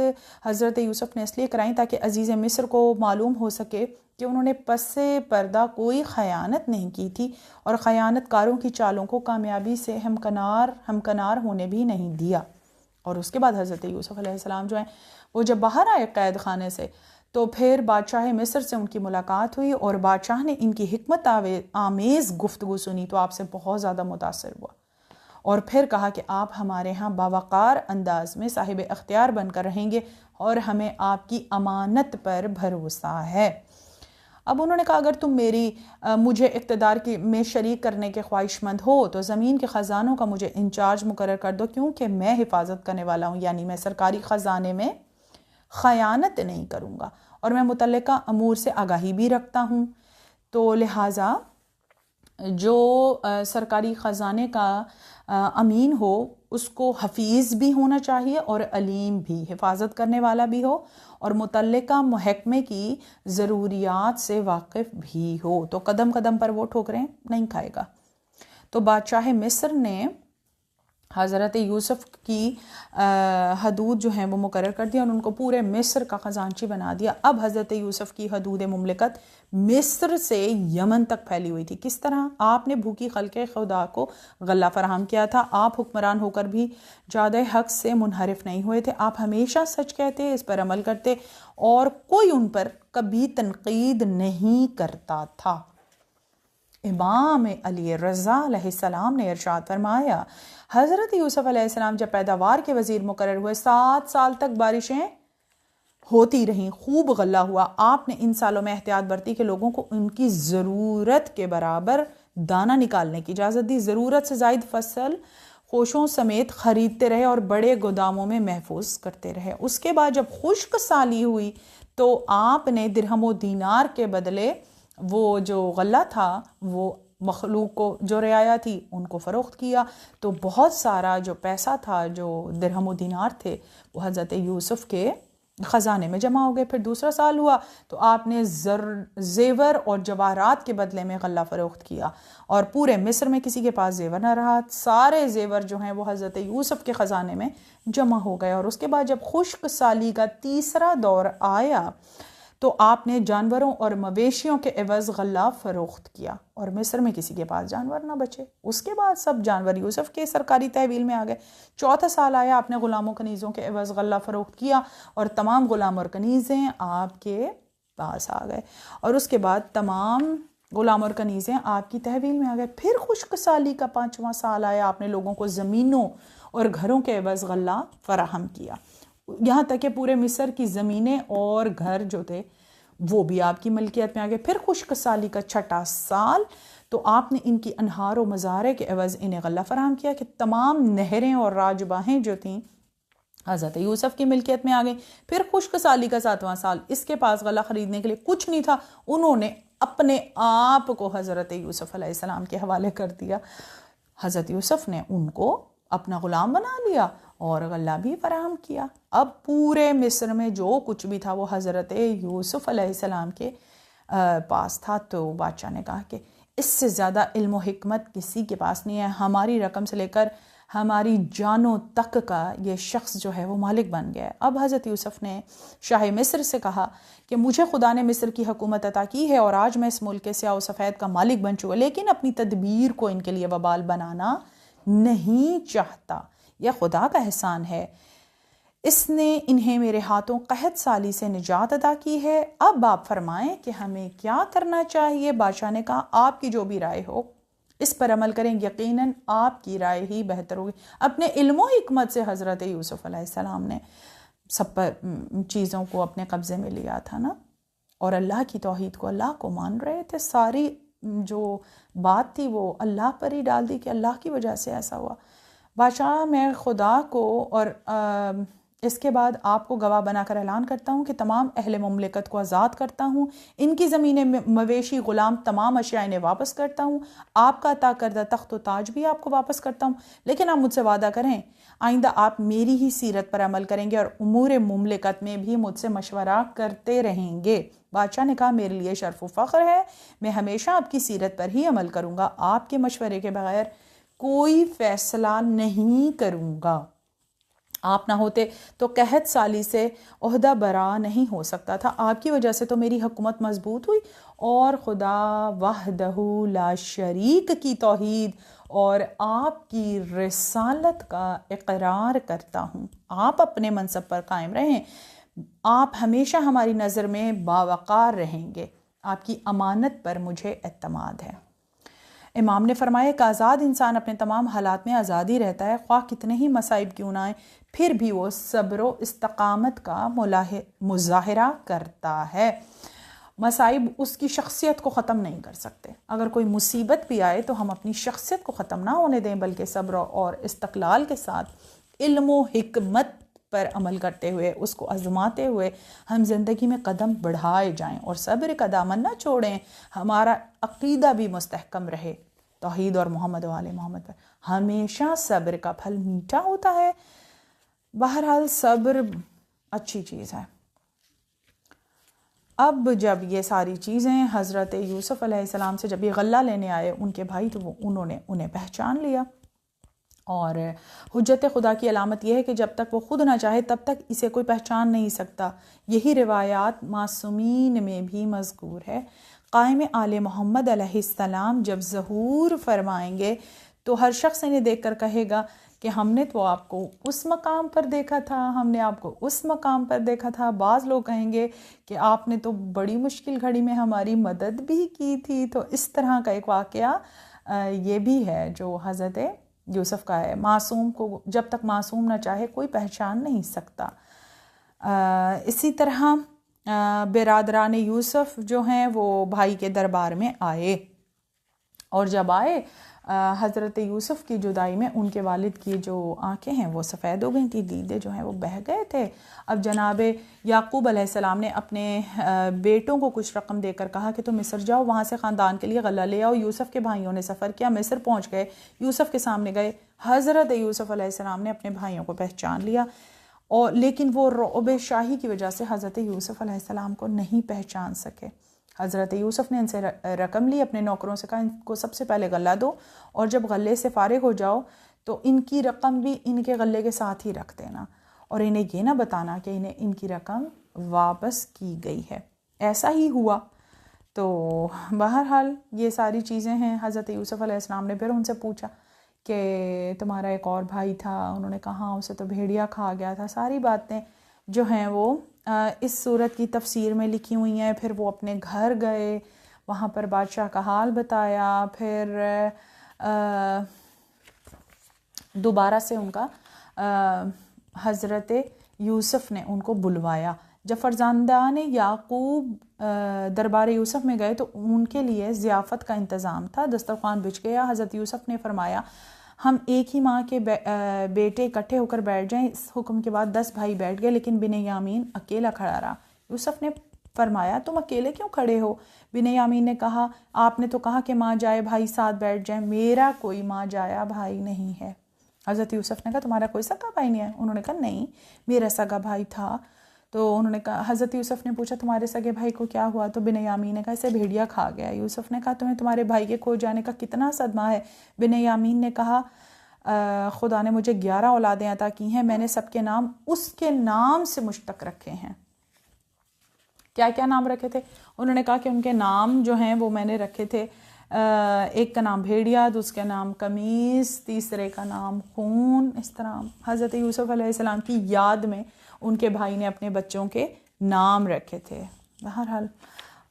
حضرت یوسف نے اس لیے کرائیں تاکہ عزیز مصر کو معلوم ہو سکے کہ انہوں نے پس پردہ کوئی خیانت نہیں کی تھی اور خیانت کاروں کی چالوں کو کامیابی سے ہمکنار ہونے بھی نہیں دیا۔ اور اس کے بعد حضرت یوسف علیہ السلام جو ہیں وہ جب باہر آئے قید خانے سے تو پھر بادشاہ مصر سے ان کی ملاقات ہوئی اور بادشاہ نے ان کی حکمت آمیز گفتگو سنی تو آپ سے بہت زیادہ متاثر ہوا اور پھر کہا کہ آپ ہمارے ہاں باوقار انداز میں صاحب اختیار بن کر رہیں گے اور ہمیں آپ کی امانت پر بھروسہ ہے۔ اب انہوں نے کہا اگر تم مجھے اقتدار میں شریک کرنے کے خواہش مند ہو تو زمین کے خزانوں کا مجھے انچارج مقرر کر دو، کیونکہ میں حفاظت کرنے والا ہوں، یعنی میں سرکاری خزانے میں خیانت نہیں کروں گا اور میں متعلقہ امور سے آگاہی بھی رکھتا ہوں، تو لہٰذا جو سرکاری خزانے کا امین ہو اس کو حفیظ بھی ہونا چاہیے اور علیم بھی، حفاظت کرنے والا بھی ہو اور متعلقہ محکمے کی ضروریات سے واقف بھی ہو، تو قدم قدم پر وہ ٹھوکریں نہیں کھائے گا۔ تو بادشاہ مصر نے حضرت یوسف کی حدود جو ہیں وہ مقرر کر دیا اور ان کو پورے مصر کا خزانچی بنا دیا۔ اب حضرت یوسف کی حدود مملکت مصر سے یمن تک پھیلی ہوئی تھی۔ کس طرح؟ آپ نے بھوکی خلق خدا کو غلہ فراہم کیا تھا، آپ حکمران ہو کر بھی جادہ حق سے منحرف نہیں ہوئے تھے، آپ ہمیشہ سچ کہتے، اس پر عمل کرتے اور کوئی ان پر کبھی تنقید نہیں کرتا تھا۔ امام علی رضا علیہ السلام نے ارشاد فرمایا حضرت یوسف علیہ السلام جب پیداوار کے وزیر مقرر ہوئے 7 سال تک بارشیں ہوتی رہیں، خوب غلہ ہوا۔ آپ نے ان سالوں میں احتیاط برتی کہ لوگوں کو ان کی ضرورت کے برابر دانہ نکالنے کی اجازت دی، ضرورت سے زائد فصل خوشوں سمیت خریدتے رہے اور بڑے گوداموں میں محفوظ کرتے رہے۔ اس کے بعد جب خشک سالی ہوئی تو آپ نے درہم و دینار کے بدلے وہ جو غلہ تھا وہ مخلوق کو جو رعایا تھی ان کو فروخت کیا، تو بہت سارا جو پیسہ تھا جو درہم و دینار تھے وہ حضرت یوسف کے خزانے میں جمع ہو گئے۔ پھر دوسرا سال ہوا تو آپ نے زیور اور جواہرات کے بدلے میں غلہ فروخت کیا اور پورے مصر میں کسی کے پاس زیور نہ رہا، سارے زیور جو ہیں وہ حضرت یوسف کے خزانے میں جمع ہو گئے۔ اور اس کے بعد جب خشک سالی کا تیسرا دور آیا تو آپ نے جانوروں اور مویشیوں کے عوض غلہ فروخت کیا اور مصر میں کسی کے پاس جانور نہ بچے۔ اس کے بعد سب جانور یوسف کے سرکاری تحویل میں آ گئے۔ چوتھا سال آیا، آپ نے غلاموں کنیزوں کے عوض غلہ فروخت کیا اور تمام غلام اور کنیزیں آپ کے پاس آ گئے اور اس کے بعد تمام غلام اور کنیزیں آپ کی تحویل میں آ گئے۔ پھر خشک سالی کا 5واں سال آیا، آپ نے لوگوں کو زمینوں اور گھروں کے عوض غلہ فراہم کیا، یہاں تک کہ پورے مصر کی زمینیں اور گھر جو تھے وہ بھی آپ کی ملکیت میں آ گئے۔ پھر خشک سالی کا 6واں سال تو آپ نے ان کی انہار و مزارع کے عوض انہیں غلہ فراہم کیا کہ تمام نہریں اور راجباہیں جو تھیں حضرت یوسف کی ملکیت میں آ گئیں۔ پھر خشک سالی کا 7واں سال، اس کے پاس غلہ خریدنے کے لیے کچھ نہیں تھا، انہوں نے اپنے آپ کو حضرت یوسف علیہ السلام کے حوالے کر دیا۔ حضرت یوسف نے ان کو اپنا غلام بنا لیا اور غلہ بھی فراہم کیا۔ اب پورے مصر میں جو کچھ بھی تھا وہ حضرت یوسف علیہ السلام کے پاس تھا۔ تو بادشاہ نے کہا کہ اس سے زیادہ علم و حکمت کسی کے پاس نہیں ہے، ہماری رقم سے لے کر ہماری جانوں تک کا یہ شخص جو ہے وہ مالک بن گیا ہے۔ اب حضرت یوسف نے شاہ مصر سے کہا کہ مجھے خدا نے مصر کی حکومت عطا کی ہے اور آج میں اس ملک کے سیاہ و سفید کا مالک بن چکا، لیکن اپنی تدبیر کو ان کے لیے وبال بنانا نہیں چاہتا، یہ خدا کا احسان ہے، اس نے انہیں میرے ہاتھوں قحط سالی سے نجات عطا کی ہے۔ اب آپ فرمائیں کہ ہمیں کیا کرنا چاہیے؟ بادشاہ نے کہا آپ کی جو بھی رائے ہو اس پر عمل کریں، یقیناً آپ کی رائے ہی بہتر ہوگی۔ اپنے علم و حکمت سے حضرت یوسف علیہ السلام نے سب پر چیزوں کو اپنے قبضے میں لیا تھا نا، اور اللہ کی توحید کو، اللہ کو مان رہے تھے، ساری جو بات تھی وہ اللہ پر ہی ڈال دی کہ اللہ کی وجہ سے ایسا ہوا۔ بادشاہ میں خدا کو اور اس کے بعد آپ کو گواہ بنا کر اعلان کرتا ہوں کہ تمام اہل مملکت کو آزاد کرتا ہوں، ان کی زمینیں، مویشی، غلام، تمام اشیاء انہیں واپس کرتا ہوں، آپ کا عطا کردہ تخت و تاج بھی آپ کو واپس کرتا ہوں، لیکن آپ مجھ سے وعدہ کریں آئندہ آپ میری ہی سیرت پر عمل کریں گے اور امور مملکت میں بھی مجھ سے مشورہ کرتے رہیں گے۔ بادشاہ نے کہا میرے لیے شرف و فخر ہے، میں ہمیشہ آپ کی سیرت پر ہی عمل کروں گا، آپ کے مشورے کے بغیر کوئی فیصلہ نہیں کروں گا۔ آپ نہ ہوتے تو قحط سالی سے عہدہ برا نہیں ہو سکتا تھا. آپ کی وجہ سے تو میری حکومت مضبوط ہوئی اور خدا وحدہ لا شریک کی توحید اور آپ کی رسالت کا اقرار کرتا ہوں. آپ اپنے منصب پر قائم رہیں. آپ ہمیشہ ہماری نظر میں باوقار رہیں گے. آپ کی امانت پر مجھے اعتماد ہے. امام نے فرمایا کہ آزاد انسان اپنے تمام حالات میں آزادی رہتا ہے، خواہ کتنے ہی مصائب کیوں نہ آئیں، پھر بھی وہ صبر و استقامت کا مظاہرہ کرتا ہے. مصائب اس کی شخصیت کو ختم نہیں کر سکتے. اگر کوئی مصیبت بھی آئے تو ہم اپنی شخصیت کو ختم نہ ہونے دیں، بلکہ صبر اور استقلال کے ساتھ علم و حکمت پر عمل کرتے ہوئے، اس کو آزماتے ہوئے ہم زندگی میں قدم بڑھائے جائیں اور صبر کا دامن نہ چھوڑیں. ہمارا عقیدہ بھی مستحکم رہے توحید اور محمد و آل محمد پر. ہمیشہ صبر کا پھل میٹھا ہوتا ہے. بہرحال صبر اچھی چیز ہے. اب جب یہ ساری چیزیں حضرت یوسف علیہ السلام سے جب یہ غلہ لینے آئے ان کے بھائی، تو انہوں نے انہیں پہچان لیا. اور حجت خدا کی علامت یہ ہے کہ جب تک وہ خود نہ چاہے تب تک اسے کوئی پہچان نہیں سکتا. یہی روایات معصومین میں بھی مذکور ہے. قائم آل محمد علیہ السلام جب ظہور فرمائیں گے تو ہر شخص انہیں دیکھ کر کہے گا کہ ہم نے تو آپ کو اس مقام پر دیکھا تھا، ہم نے آپ کو اس مقام پر دیکھا تھا. بعض لوگ کہیں گے کہ آپ نے تو بڑی مشکل گھڑی میں ہماری مدد بھی کی تھی. تو اس طرح کا ایک واقعہ یہ بھی ہے جو حضرت یوسف کا ہے. معصوم کو جب تک معصوم نہ چاہے کوئی پہچان نہیں سکتا. اسی طرح برادران یوسف جو ہیں وہ بھائی کے دربار میں آئے، اور جب آئے حضرت یوسف کی جدائی میں ان کے والد کی جو آنکھیں ہیں وہ سفید ہو گئی تھی، دیدے جو ہیں وہ بہہ گئے تھے. اب جناب یعقوب علیہ السلام نے اپنے بیٹوں کو کچھ رقم دے کر کہا کہ تم مصر جاؤ، وہاں سے خاندان کے لیے غلہ لے آؤ. یوسف کے بھائیوں نے سفر کیا، مصر پہنچ گئے، یوسف کے سامنے گئے. حضرت یوسف علیہ السلام نے اپنے بھائیوں کو پہچان لیا، اور لیکن وہ رعب شاہی کی وجہ سے حضرت یوسف علیہ السلام کو نہیں پہچان سکے. حضرت یوسف نے ان سے رقم لی، اپنے نوکروں سے کہا ان کو سب سے پہلے غلہ دو، اور جب غلے سے فارغ ہو جاؤ تو ان کی رقم بھی ان کے غلے کے ساتھ ہی رکھ دینا، اور انہیں یہ نہ بتانا کہ انہیں ان کی رقم واپس کی گئی ہے. ایسا ہی ہوا. تو بہرحال یہ ساری چیزیں ہیں. حضرت یوسف علیہ السلام نے پھر ان سے پوچھا کہ تمہارا ایک اور بھائی تھا، انہوں نے کہا اسے تو بھیڑیا کھا گیا تھا. ساری باتیں جو ہیں وہ اس صورت کی تفسیر میں لکھی ہوئی ہیں. پھر وہ اپنے گھر گئے، وہاں پر بادشاہ کا حال بتایا. پھر دوبارہ سے ان کا حضرت یوسف نے ان کو بلوایا. جب فرزندان یعقوب دربار یوسف میں گئے تو ان کے لیے ضیافت کا انتظام تھا. دسترخوان بچھ گیا. حضرت یوسف نے فرمایا ہم ایک ہی ماں کے بیٹے اکٹھے ہو کر بیٹھ جائیں. اس حکم کے بعد 10 بھائی بیٹھ گئے، لیکن بنیامین اکیلا کھڑا رہا. یوسف نے فرمایا تم اکیلے کیوں کھڑے ہو؟ بنیامین نے کہا آپ نے تو کہا کہ ماں جائے بھائی ساتھ بیٹھ جائیں. میرا کوئی ماں جایا بھائی نہیں ہے. حضرت یوسف نے کہا تمہارا کوئی سگا بھائی نہیں ہے؟ انہوں نے کہا نہیں، میرا سگا بھائی تھا. تو انہوں نے کہا، حضرت یوسف نے پوچھا تمہارے سگے بھائی کو کیا ہوا؟ تو بنیامین نے کہا اسے بھیڑیا کھا گیا. یوسف نے کہا تمہیں تمہارے بھائی کے کھو جانے کا کتنا صدمہ ہے؟ بنیامین نے کہا خدا نے مجھے 11 اولادیں عطا کی ہیں، میں نے سب کے نام اس کے نام سے مشتق رکھے ہیں. کیا کیا نام رکھے تھے؟ انہوں نے کہا کہ ان کے نام جو ہیں وہ میں نے رکھے تھے، ایک کا نام بھیڑیا، دوسرے کا نام قمیص، تیسرے کا نام خون. اس طرح حضرت یوسف علیہ السلام کی یاد میں ان کے بھائی نے اپنے بچوں کے نام رکھے تھے. بہرحال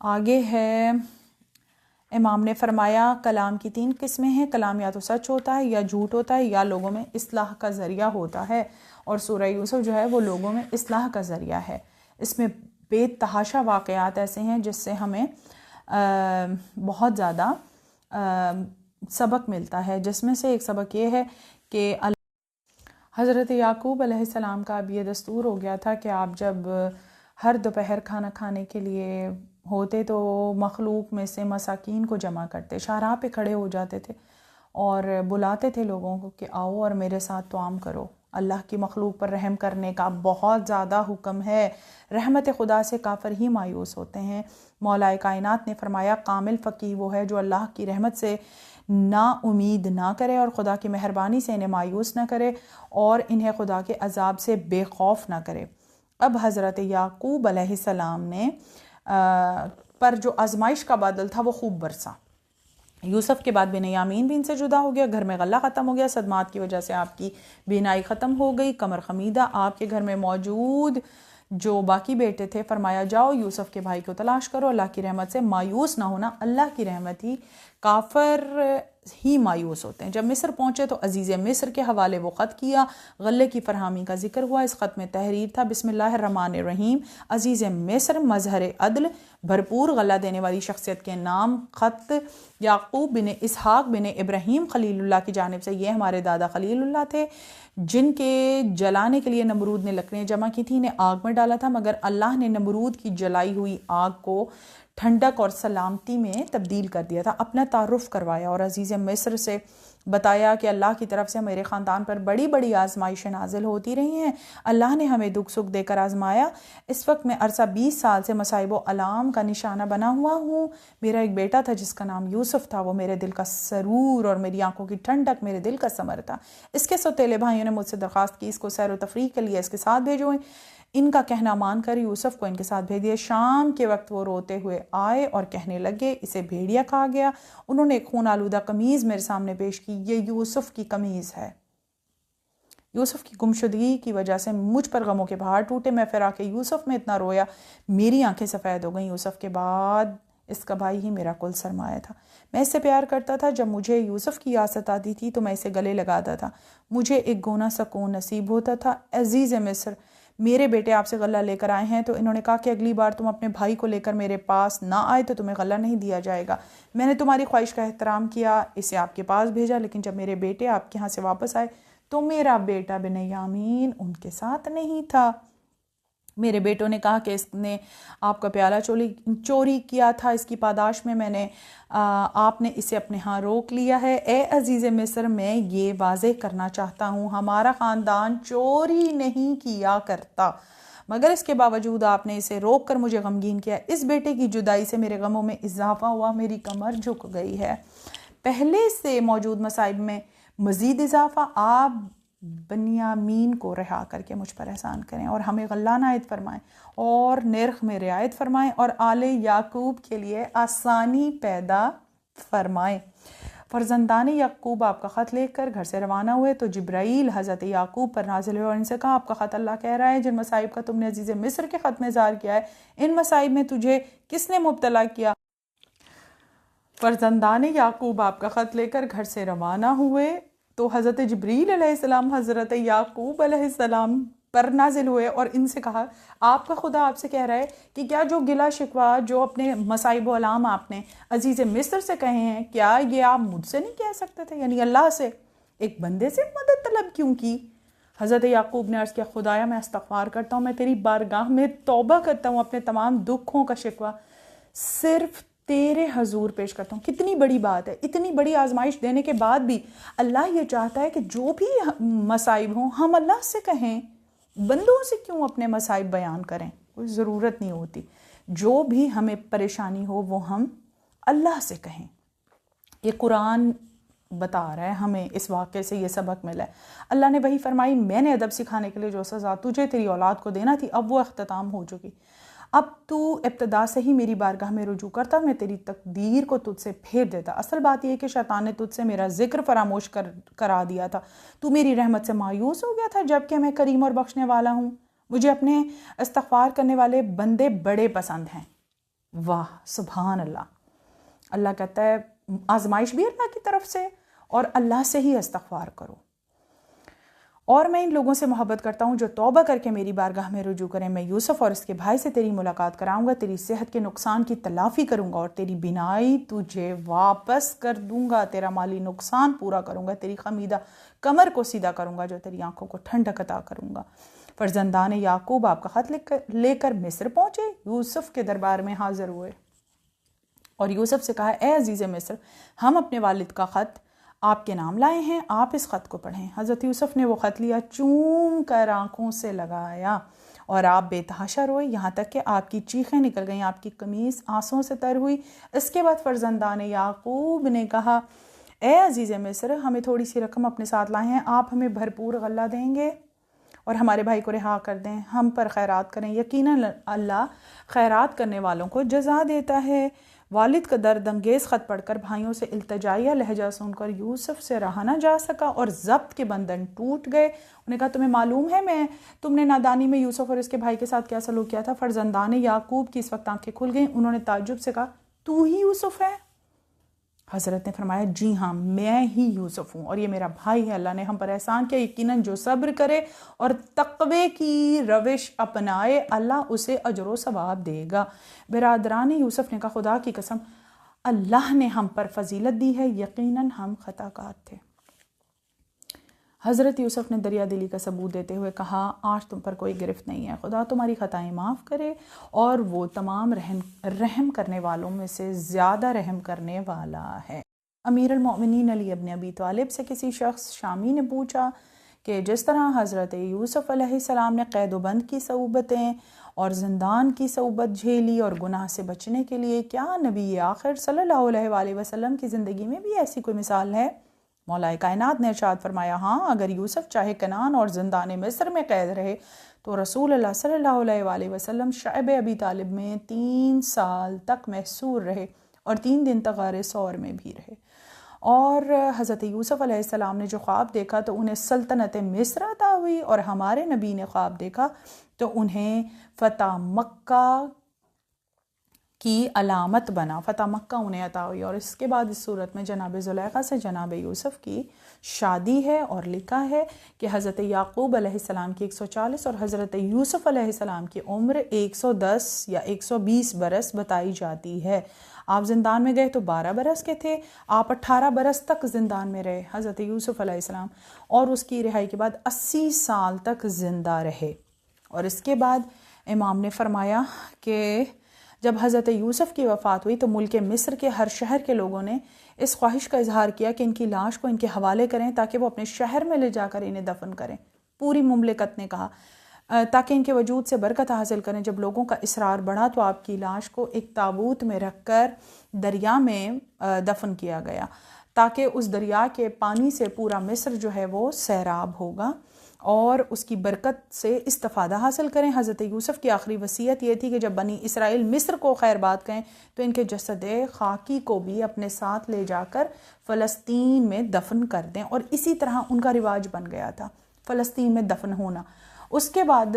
آگے ہے، امام نے فرمایا کلام کی 3 قسمیں ہیں. کلام یا تو سچ ہوتا ہے، یا جھوٹ ہوتا ہے، یا لوگوں میں اصلاح کا ذریعہ ہوتا ہے. اور سورہ یوسف جو ہے وہ لوگوں میں اصلاح کا ذریعہ ہے. اس میں بے تحاشا واقعات ایسے ہیں جس سے ہمیں بہت زیادہ سبق ملتا ہے، جس میں سے ایک سبق یہ ہے کہ حضرت یعقوب علیہ السلام کا اب یہ دستور ہو گیا تھا کہ آپ جب ہر دوپہر کھانا کھانے کے لیے ہوتے تو مخلوق میں سے مساکین کو جمع کرتے، شاہراہ پہ کھڑے ہو جاتے تھے اور بلاتے تھے لوگوں کو کہ آؤ اور میرے ساتھ طعام کرو. اللہ کی مخلوق پر رحم کرنے کا بہت زیادہ حکم ہے. رحمت خدا سے کافر ہی مایوس ہوتے ہیں. مولا کائنات نے فرمایا کامل فقیہ وہ ہے جو اللہ کی رحمت سے نا امید نہ کرے اور خدا کی مہربانی سے انہیں مایوس نہ کرے اور انہیں خدا کے عذاب سے بے خوف نہ کرے۔ اب حضرت یعقوب علیہ السلام نے پر جو آزمائش کا بادل تھا وہ خوب برسا۔ یوسف کے بعد بنیامین بھی ان سے جدا ہو گیا، گھر میں غلہ ختم ہو گیا، صدمات کی وجہ سے آپ کی بینائی ختم ہو گئی، کمر خمیدہ۔ آپ کے گھر میں موجود جو باقی بیٹے تھے فرمایا جاؤ یوسف کے بھائی کو تلاش کرو، اللہ کی رحمت سے مایوس نہ ہونا، اللہ کی رحمت ہی، کافر ہی مایوس ہوتے ہیں۔ جب مصر پہنچے تو عزیز مصر کے حوالے وہ خط کیا، غلے کی فراہمی کا ذکر ہوا۔ اس خط میں تحریر تھا بسم اللہ الرحمن الرحیم، عزیز مصر مظہر عدل بھرپور غلہ دینے والی شخصیت کے نام، خط یعقوب بن اسحاق بن ابراہیم خلیل اللہ کی جانب سے، یہ ہمارے دادا خلیل اللہ تھے جن کے جلانے کے لیے نمرود نے لکڑیاں جمع کی تھیں، انہیں آگ میں ڈالا تھا، مگر اللہ نے نمرود کی جلائی ہوئی آگ کو ٹھنڈک اور سلامتی میں تبدیل کر دیا تھا۔ اپنا تعارف کروایا اور عزیز مصر سے بتایا کہ اللہ کی طرف سے میرے خاندان پر بڑی بڑی آزمائشیں نازل ہوتی رہی ہیں، اللہ نے ہمیں دکھ سکھ دے کر آزمایا، اس وقت میں عرصہ 20 سال سے مصائب و الام کا نشانہ بنا ہوا ہوں۔ میرا ایک بیٹا تھا جس کا نام یوسف تھا، وہ میرے دل کا سرور اور میری آنکھوں کی ٹھنڈک، میرے دل کا ثمر تھا۔ اس کے سوتیلے بھائیوں نے مجھ سے درخواست کی اس کو سیر و تفریح کے لیے اس کے ساتھ بھیجو۔ ان کا کہنا مان کر یوسف کو ان کے ساتھ بھیج دیا۔ شام کے وقت وہ روتے ہوئے آئے اور کہنے لگے اسے بھیڑیا کھا گیا۔ انہوں نے ایک خون آلودہ قمیض میرے سامنے پیش کی، یہ یوسف کی قمیض ہے۔ یوسف کی گمشدگی کی وجہ سے مجھ پر غموں کے پہاڑ ٹوٹے، میں فراق یوسف میں اتنا رویا میری آنکھیں سفید ہو گئیں۔ یوسف کے بعد اس کا بھائی ہی میرا کل سرمایہ تھا، میں اس سے پیار کرتا تھا، جب مجھے یوسف کی یاست آتی تھی تو میں اسے گلے لگاتا تھا، مجھے ایک گونا سکون نصیب ہوتا تھا۔ عزیز مصر، میرے بیٹے آپ سے غلہ لے کر آئے ہیں، تو انہوں نے کہا کہ اگلی بار تم اپنے بھائی کو لے کر میرے پاس نہ آئے تو تمہیں غلہ نہیں دیا جائے گا۔ میں نے تمہاری خواہش کا احترام کیا، اسے آپ کے پاس بھیجا، لیکن جب میرے بیٹے آپ کے ہاں سے واپس آئے تو میرا بیٹا بنیامین ان کے ساتھ نہیں تھا۔ میرے بیٹوں نے کہا کہ اس نے آپ کا پیالہ چوری کیا تھا، اس کی پاداش میں نے آپ نے اسے اپنے ہاں روک لیا ہے۔ اے عزیز مصر، میں یہ واضح کرنا چاہتا ہوں ہمارا خاندان چوری نہیں کیا کرتا، مگر اس کے باوجود آپ نے اسے روک کر مجھے غمگین کیا۔ اس بیٹے کی جدائی سے میرے غموں میں اضافہ ہوا، میری کمر جھک گئی ہے۔ پہلے سے موجود مصائب میں مزید اضافہ، آپ بنیامین کو رہا کر کے مجھ پر احسان کریں اور ہمیں غلہ عنایت فرمائیں اور نرخ میں رعایت فرمائیں اور آل یعقوب کے لیے آسانی پیدا فرمائیں۔ فرزندان یعقوب آپ کا خط لے کر گھر سے روانہ ہوئے تو جبرائیل حضرت یعقوب پر نازل ہوئے اور ان سے کہا آپ کا خط اللہ کہہ رہا ہے جن مصائب کا تم نے عزیز مصر کے خط میں اظہار کیا ہے، ان مصائب میں تجھے کس نے مبتلا کیا؟ فرزندان یعقوب آپ کا خط لے کر گھر سے روانہ ہوئے تو حضرت جبریل علیہ السلام حضرت یعقوب علیہ السلام پر نازل ہوئے اور ان سے کہا آپ کا خدا آپ سے کہہ رہا ہے کہ کیا جو گلہ شکوہ جو اپنے مصائب و الام آپ نے عزیز مصر سے کہے ہیں، کیا یہ آپ مجھ سے نہیں کہہ سکتے تھے؟ یعنی اللہ سے ایک بندے سے مدد طلب کیوں کی؟ حضرت یعقوب نے عرض کیا خدایا میں استغفار کرتا ہوں، میں تیری بارگاہ میں توبہ کرتا ہوں، اپنے تمام دکھوں کا شکوہ صرف تیرے حضور پیش کرتا ہوں۔ کتنی بڑی بات ہے، اتنی بڑی آزمائش دینے کے بعد بھی اللہ یہ چاہتا ہے کہ جو بھی مصائب ہوں ہم اللہ سے کہیں، بندوں سے کیوں اپنے مصائب بیان کریں؟ کوئی ضرورت نہیں ہوتی، جو بھی ہمیں پریشانی ہو وہ ہم اللہ سے کہیں۔ یہ قرآن بتا رہا ہے ہمیں، اس واقعے سے یہ سبق ملا ہے۔ اللہ نے وہی فرمائی میں نے ادب سکھانے کے لیے جو سزا تجھے تیری اولاد کو دینا تھی اب وہ اختتام ہو چکی، اب تو ابتدا سے ہی میری بارگاہ میں رجوع کرتا، میں تیری تقدیر کو تجھ سے پھیر دیتا۔ اصل بات یہ ہے کہ شیطان نے تجھ سے میرا ذکر فراموش کرا دیا تھا، تو میری رحمت سے مایوس ہو گیا تھا، جبکہ میں کریم اور بخشنے والا ہوں، مجھے اپنے استغفار کرنے والے بندے بڑے پسند ہیں۔ واہ سبحان اللہ! اللہ کہتا ہے آزمائش بھی اللہ کی طرف سے اور اللہ سے ہی استغفار کرو، اور میں ان لوگوں سے محبت کرتا ہوں جو توبہ کر کے میری بارگاہ میں رجوع کریں۔ میں یوسف اور اس کے بھائی سے تیری ملاقات کراؤں گا، تیری صحت کے نقصان کی تلافی کروں گا اور تیری بینائی تجھے واپس کر دوں گا، تیرا مالی نقصان پورا کروں گا، تیری خمیدہ کمر کو سیدھا کروں گا، جو تیری آنکھوں کو ٹھنڈک عطا کروں گا۔ فرزندان یعقوب آپ کا خط لے کر مصر پہنچے، یوسف کے دربار میں حاضر ہوئے اور یوسف سے کہا اے عزیز مصر، ہم اپنے والد کا خط آپ کے نام لائے ہیں، آپ اس خط کو پڑھیں۔ حضرت یوسف نے وہ خط لیا، چوم کر آنکھوں سے لگایا اور آپ بے تحاشا روئے، یہاں تک کہ آپ کی چیخیں نکل گئیں، آپ کی قمیص آنسوں سے تر ہوئی۔ اس کے بعد فرزندان یعقوب نے کہا اے عزیز مصر، ہمیں تھوڑی سی رقم اپنے ساتھ لائے ہیں، آپ ہمیں بھرپور غلہ دیں گے اور ہمارے بھائی کو رہا کر دیں، ہم پر خیرات کریں، یقیناً اللہ خیرات کرنے والوں کو جزا دیتا ہے۔ والد کا درد انگیز خط پڑھ کر بھائیوں سے التجائیہ لہجہ سن کر یوسف سے رہا نہ جا سکا اور ضبط کے بندھن ٹوٹ گئے۔ انہوں نے کہا تمہیں معلوم ہے تم نے نادانی میں یوسف اور اس کے بھائی کے ساتھ کیا سلوک کیا تھا؟ فرزندان یعقوب کی اس وقت آنکھیں کھل گئیں، انہوں نے تعجب سے کہا تو ہی یوسف ہے؟ حضرت نے فرمایا جی ہاں میں ہی یوسف ہوں اور یہ میرا بھائی ہے، اللہ نے ہم پر احسان کیا، یقیناً جو صبر کرے اور تقوی کی روش اپنائے اللہ اسے اجر و ثواب دے گا۔ برادران یوسف نے کہا خدا کی قسم اللہ نے ہم پر فضیلت دی ہے، یقیناً ہم خطا کار تھے۔ حضرت یوسف نے دریا دلی کا ثبوت دیتے ہوئے کہا آج تم پر کوئی گرفت نہیں ہے، خدا تمہاری خطائیں معاف کرے اور وہ تمام رحم کرنے والوں میں سے زیادہ رحم کرنے والا ہے۔ امیر المؤمنین علی ابن ابی طالب سے کسی شخص شامی نے پوچھا کہ جس طرح حضرت یوسف علیہ السلام نے قید و بند کی صعوبتیں اور زندان کی صعوبت جھیلی اور گناہ سے بچنے کے لیے، کیا نبی آخر صلی اللہ علیہ وآلہ وسلم کی زندگی میں بھی ایسی کوئی مثال ہے؟ مولا کائنات نے ارشاد فرمایا ہاں، اگر یوسف چاہے کنعان اور زندان مصر میں قید رہے تو رسول اللہ صلی اللہ علیہ وآلہ وسلم شعب ابی طالب میں 3 سال تک محصور رہے اور 3 دن تک غار ثور میں بھی رہے۔ اور حضرت یوسف علیہ السلام نے جو خواب دیکھا تو انہیں سلطنت مصر عطا ہوئی، اور ہمارے نبی نے خواب دیکھا تو انہیں فتح مکہ کی علامت بنا، فتح مکہ انہیں عطا ہوئی۔ اور اس کے بعد اس صورت میں جناب زلیخا سے جناب یوسف کی شادی ہے اور لکھا ہے کہ حضرت یعقوب علیہ السلام کی 140 اور حضرت یوسف علیہ السلام کی عمر 110 یا 120 برس بتائی جاتی ہے۔ آپ زندان میں گئے تو 12 برس کے تھے، آپ 18 برس تک زندان میں رہے حضرت یوسف علیہ السلام، اور اس کی رہائی کے بعد 80 سال تک زندہ رہے۔ اور اس کے بعد امام نے فرمایا کہ جب حضرت یوسف کی وفات ہوئی تو ملک مصر کے ہر شہر کے لوگوں نے اس خواہش کا اظہار کیا کہ ان کی لاش کو ان کے حوالے کریں تاکہ وہ اپنے شہر میں لے جا کر انہیں دفن کریں۔ پوری مملکت نے کہا تاکہ ان کے وجود سے برکت حاصل کریں۔ جب لوگوں کا اصرار بڑھا تو آپ کی لاش کو ایک تابوت میں رکھ کر دریا میں دفن کیا گیا تاکہ اس دریا کے پانی سے پورا مصر جو ہے وہ سیراب ہوگا اور اس کی برکت سے استفادہ حاصل کریں۔ حضرت یوسف کی آخری وصیت یہ تھی کہ جب بنی اسرائیل مصر کو خیر بات کہیں تو ان کے جسد خاکی کو بھی اپنے ساتھ لے جا کر فلسطین میں دفن کر دیں، اور اسی طرح ان کا رواج بن گیا تھا فلسطین میں دفن ہونا۔ اس کے بعد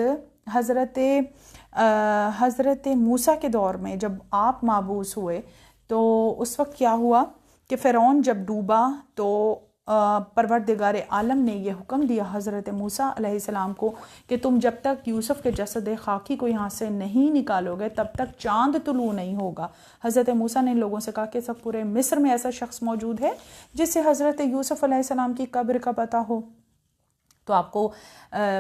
حضرت موسیٰ کے دور میں جب آپ مابعوث ہوئے تو اس وقت کیا ہوا کہ فرعون جب ڈوبا تو پروردگار عالم نے یہ حکم دیا حضرت موسیٰ علیہ السلام کو کہ تم جب تک یوسف کے جسد خاکی کو یہاں سے نہیں نکالو گے تب تک چاند طلوع نہیں ہوگا۔ حضرت موسیٰ نے لوگوں سے کہا کہ سب پورے مصر میں ایسا شخص موجود ہے جس سے حضرت یوسف علیہ السلام کی قبر کا پتہ ہو؟ تو آپ کو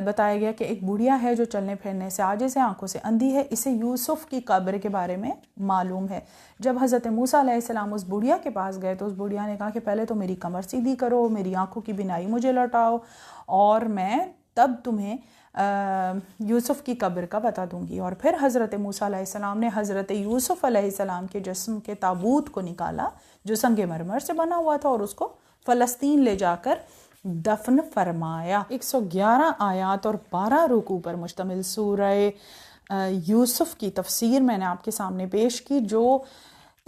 بتایا گیا کہ ایک بڑھیا ہے جو چلنے پھرنے سے عاجز ہے، آنکھوں سے اندھی ہے، اسے یوسف کی قبر کے بارے میں معلوم ہے۔ جب حضرت موسیٰ علیہ السلام اس بڑھیا کے پاس گئے تو اس بڑھیا نے کہا کہ پہلے تو میری کمر سیدھی کرو، میری آنکھوں کی بینائی مجھے لوٹاؤ، اور میں تب تمہیں یوسف کی قبر کا بتا دوں گی۔ اور پھر حضرت موسیٰ علیہ السلام نے حضرت یوسف علیہ السلام کے جسم کے تابوت کو نکالا جو سنگ مرمر سے بنا ہوا تھا اور اس کو فلسطین لے جا کر دفن فرمایا۔ 111 آیات اور 12 رکوع پر مشتمل سورہ یوسف کی تفسیر میں نے آپ کے سامنے پیش کی، جو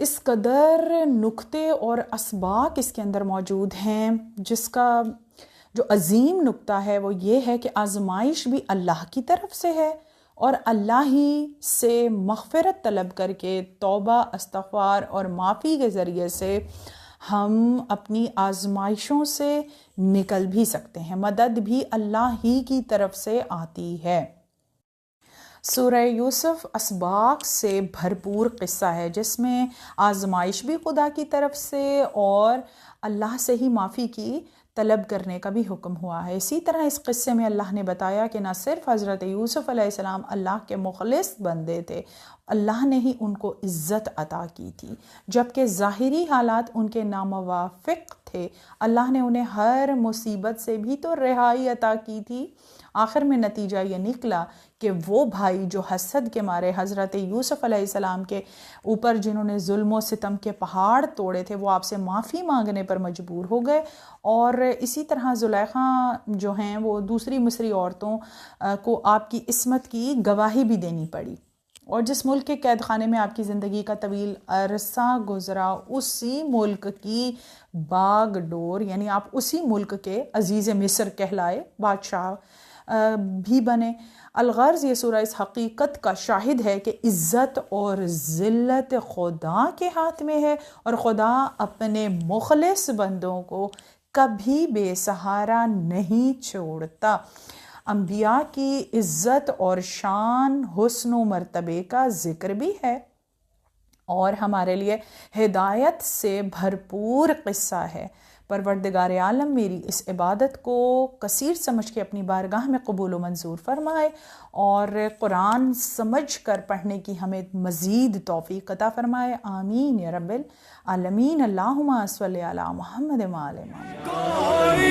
اس قدر نکتے اور اسباق اس کے اندر موجود ہیں، جس کا جو عظیم نکتہ ہے وہ یہ ہے کہ آزمائش بھی اللہ کی طرف سے ہے، اور اللہ ہی سے مغفرت طلب کر کے توبہ، استغفار اور معافی کے ذریعے سے ہم اپنی آزمائشوں سے نکل بھی سکتے ہیں، مدد بھی اللہ ہی کی طرف سے آتی ہے۔ سورہ یوسف اسباق سے بھرپور قصہ ہے جس میں آزمائش بھی خدا کی طرف سے اور اللہ سے ہی معافی کی طلب کرنے کا بھی حکم ہوا ہے۔ اسی طرح اس قصے میں اللہ نے بتایا کہ نہ صرف حضرت یوسف علیہ السلام اللہ کے مخلص بندے تھے اللہ نے ہی ان کو عزت عطا کی تھی، جبکہ ظاہری حالات ان کے ناموافق تھے، اللہ نے انہیں ہر مصیبت سے بھی تو رہائی عطا کی تھی۔ آخر میں نتیجہ یہ نکلا کہ وہ بھائی جو حسد کے مارے حضرت یوسف علیہ السلام کے اوپر جنہوں نے ظلم و ستم کے پہاڑ توڑے تھے، وہ آپ سے معافی مانگنے پر مجبور ہو گئے، اور اسی طرح زلیخا جو ہیں وہ دوسری مصری عورتوں کو آپ کی عصمت کی گواہی بھی دینی پڑی، اور جس ملک کے قید خانے میں آپ کی زندگی کا طویل عرصہ گزرا، اسی ملک کی باغ ڈور، یعنی آپ اسی ملک کے عزیز مصر کہلائے، بادشاہ بھی بنے۔ الغرض یہ سورہ اس حقیقت کا شاہد ہے کہ عزت اور ذلت خدا کے ہاتھ میں ہے، اور خدا اپنے مخلص بندوں کو کبھی بے سہارا نہیں چھوڑتا۔ انبیاء کی عزت اور شان، حسن و مرتبے کا ذکر بھی ہے، اور ہمارے لیے ہدایت سے بھرپور قصہ ہے۔ پروردگار عالم میری اس عبادت کو کثیر سمجھ کے اپنی بارگاہ میں قبول و منظور فرمائے، اور قرآن سمجھ کر پڑھنے کی ہمیں مزید توفیق عطا فرمائے، آمین یا رب العالمین۔ اللہم صلی علی محمد و آل محمد۔